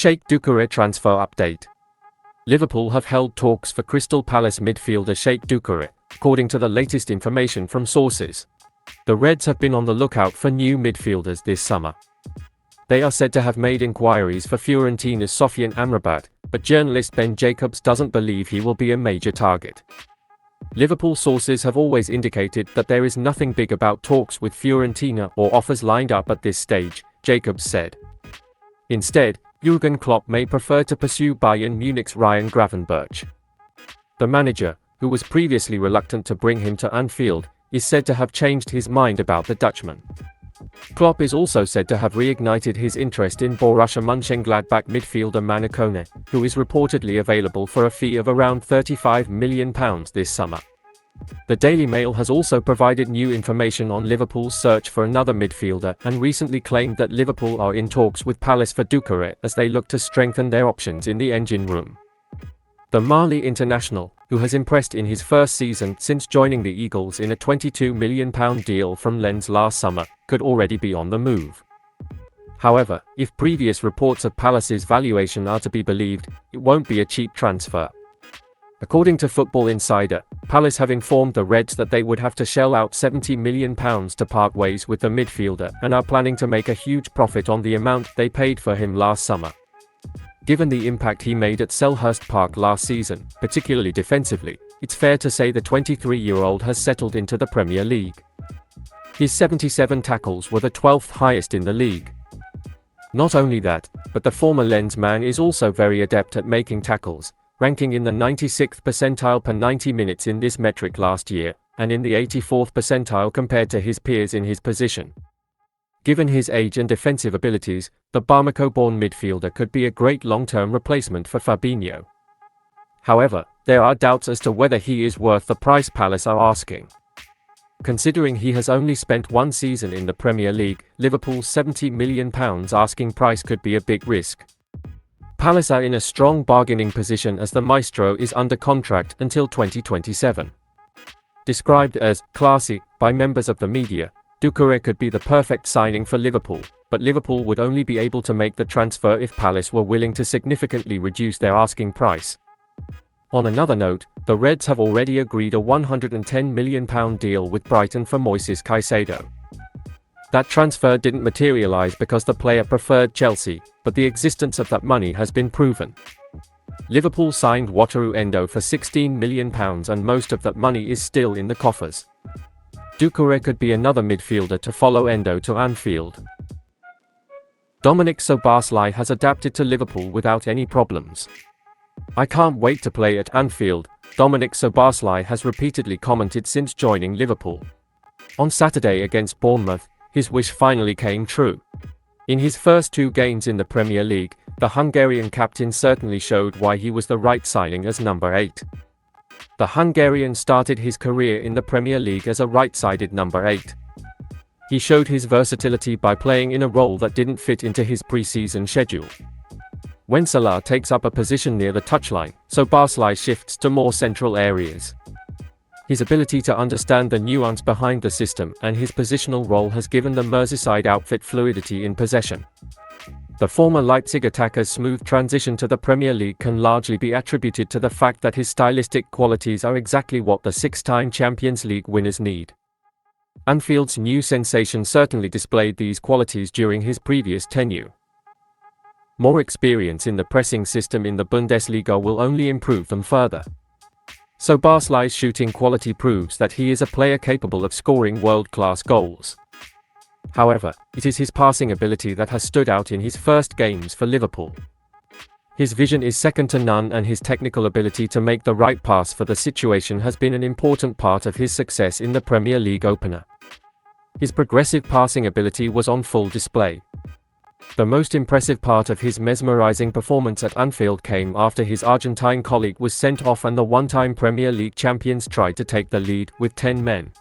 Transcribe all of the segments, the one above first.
Sheikh Doucoure transfer update. Liverpool have held talks for Crystal Palace midfielder Sheikh Doucoure, according to the latest information from sources. The Reds have been on the lookout for new midfielders this summer. They are said to have made inquiries for Fiorentina's Sofian Amrabat, but journalist Ben Jacobs doesn't believe he will be a major target. Liverpool sources have always indicated that there is nothing big about talks with Fiorentina or offers lined up at this stage, Jacobs said. Instead, Jürgen Klopp may prefer to pursue Bayern Munich's Ryan Gravenberch. The manager, who was previously reluctant to bring him to Anfield, is said to have changed his mind about the Dutchman. Klopp is also said to have reignited his interest in Borussia Mönchengladbach midfielder Manu Kone, who is reportedly available for a fee of around £35 million this summer. The Daily Mail has also provided new information on Liverpool's search for another midfielder and recently claimed that Liverpool are in talks with Palace for Doucoure as they look to strengthen their options in the engine room. The Mali international, who has impressed in his first season since joining the Eagles in a £22 million deal from Lens last summer, could already be on the move. However, if previous reports of Palace's valuation are to be believed, it won't be a cheap transfer. According to Football Insider, Palace have informed the Reds that they would have to shell out £70 million to part ways with the midfielder and are planning to make a huge profit on the amount they paid for him last summer. Given the impact he made at Selhurst Park last season, particularly defensively, it's fair to say the 23-year-old has settled into the Premier League. His 77 tackles were the 12th highest in the league. Not only that, but the former Lens man is also very adept at making tackles, ranking in the 96th percentile per 90 minutes in this metric last year, and in the 84th percentile compared to his peers in his position. Given his age and defensive abilities, the Bamako-born midfielder could be a great long-term replacement for Fabinho. However, there are doubts as to whether he is worth the price Palace are asking. Considering he has only spent one season in the Premier League, Liverpool's £70 million asking price could be a big risk. Palace are in a strong bargaining position as the maestro is under contract until 2027. Described as classy by members of the media, Doucoure could be the perfect signing for Liverpool, but Liverpool would only be able to make the transfer if Palace were willing to significantly reduce their asking price. On another note, the Reds have already agreed a £110 million deal with Brighton for Moises Caicedo. That transfer didn't materialise because the player preferred Chelsea, but the existence of that money has been proven. Liverpool signed Wataru Endo for £16 million and most of that money is still in the coffers. Doucoure could be another midfielder to follow Endo to Anfield. Dominik Szoboszlai has adapted to Liverpool without any problems. "I can't wait to play at Anfield," Dominik Szoboszlai has repeatedly commented since joining Liverpool. On Saturday against Bournemouth, his wish finally came true. In his first two games in the Premier League, the Hungarian captain certainly showed why he was the right signing as number 8. The Hungarian started his career in the Premier League as a right-sided number 8. He showed his versatility by playing in a role that didn't fit into his pre-season schedule. When Salah takes up a position near the touchline, Szoboszlai shifts to more central areas. His ability to understand the nuance behind the system and his positional role has given the Merseyside outfit fluidity in possession. The former Leipzig attacker's smooth transition to the Premier League can largely be attributed to the fact that his stylistic qualities are exactly what the six-time Champions League winners need. Anfield's new sensation certainly displayed these qualities during his previous tenure. More experience in the pressing system in the Bundesliga will only improve them further. Szoboszlai's shooting quality proves that he is a player capable of scoring world-class goals. However, it is his passing ability that has stood out in his first games for Liverpool. His vision is second to none and his technical ability to make the right pass for the situation has been an important part of his success in the Premier League opener. His progressive passing ability was on full display. The most impressive part of his mesmerizing performance at Anfield came after his Argentine colleague was sent off and the one-time Premier League champions tried to take the lead with 10 men.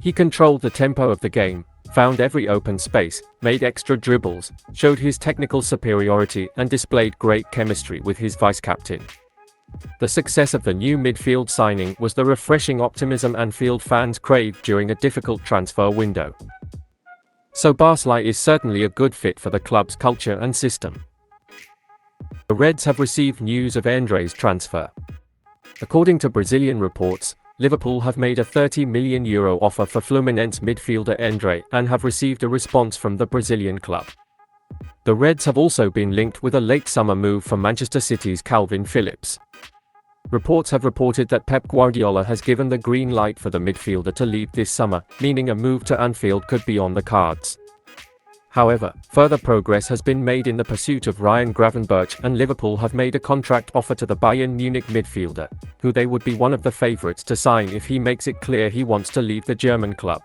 He controlled the tempo of the game, found every open space, made extra dribbles, showed his technical superiority and displayed great chemistry with his vice-captain. The success of the new midfield signing was the refreshing optimism Anfield fans craved during a difficult transfer window. Szoboszlai is certainly a good fit for the club's culture and system. The Reds have received news of Endré's transfer. According to Brazilian reports, Liverpool have made a €30 million offer for Fluminense midfielder Endré and have received a response from the Brazilian club. The Reds have also been linked with a late summer move for Manchester City's Calvin Phillips. Reports have reported that Pep Guardiola has given the green light for the midfielder to leave this summer, meaning a move to Anfield could be on the cards. However, further progress has been made in the pursuit of Ryan Gravenberch, and Liverpool have made a contract offer to the Bayern Munich midfielder, who they would be one of the favourites to sign if he makes it clear he wants to leave the German club.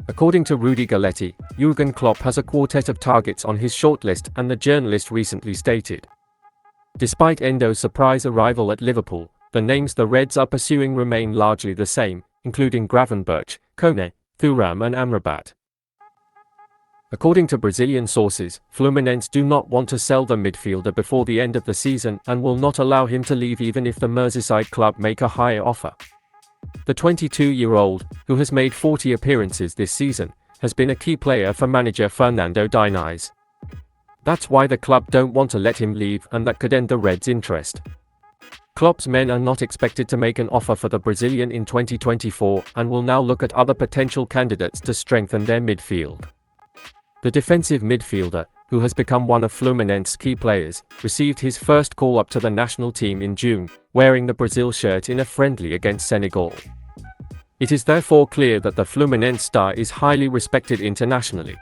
According to Rudy Galletti, Jürgen Klopp has a quartet of targets on his shortlist, and the journalist recently stated, despite Endo's surprise arrival at Liverpool, the names the Reds are pursuing remain largely the same, including Gravenberch, Kone, Thuram and Amrabat. According to Brazilian sources, Fluminense do not want to sell the midfielder before the end of the season and will not allow him to leave even if the Merseyside club make a higher offer. The 22-year-old, who has made 40 appearances this season, has been a key player for manager Fernando Diniz. That's why the club don't want to let him leave, and that could end the Reds' interest. Klopp's men are not expected to make an offer for the Brazilian in 2024 and will now look at other potential candidates to strengthen their midfield. The defensive midfielder, who has become one of Fluminense's key players, received his first call-up to the national team in June, wearing the Brazil shirt in a friendly against Senegal. It is therefore clear that the Fluminense star is highly respected internationally.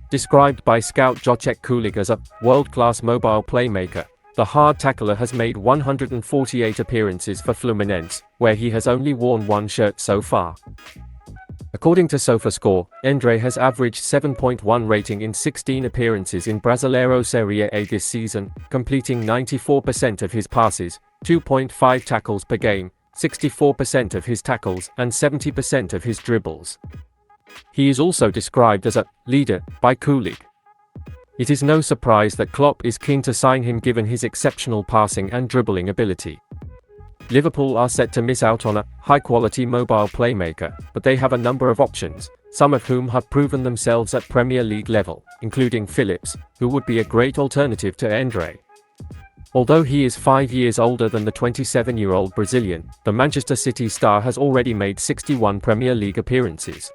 Described by scout Jacek Kulik as a world-class mobile playmaker, the hard tackler has made 148 appearances for Fluminense, where he has only worn one shirt so far. According to SofaScore, Endré has averaged 7.1 rating in 16 appearances in Brasileiro Serie A this season, completing 94% of his passes, 2.5 tackles per game, 64% of his tackles, and 70% of his dribbles. He is also described as a leader by Kulik. It is no surprise that Klopp is keen to sign him given his exceptional passing and dribbling ability. Liverpool are set to miss out on a high-quality mobile playmaker, but they have a number of options, some of whom have proven themselves at Premier League level, including Phillips, who would be a great alternative to Endré. Although he is 5 years older than the 27-year-old Brazilian, the Manchester City star has already made 61 Premier League appearances.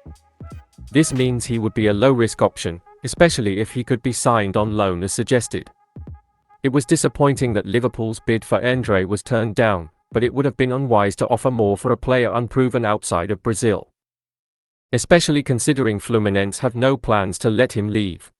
This means he would be a low-risk option, especially if he could be signed on loan as suggested. It was disappointing that Liverpool's bid for Endré was turned down, but it would have been unwise to offer more for a player unproven outside of Brazil, especially considering Fluminense have no plans to let him leave.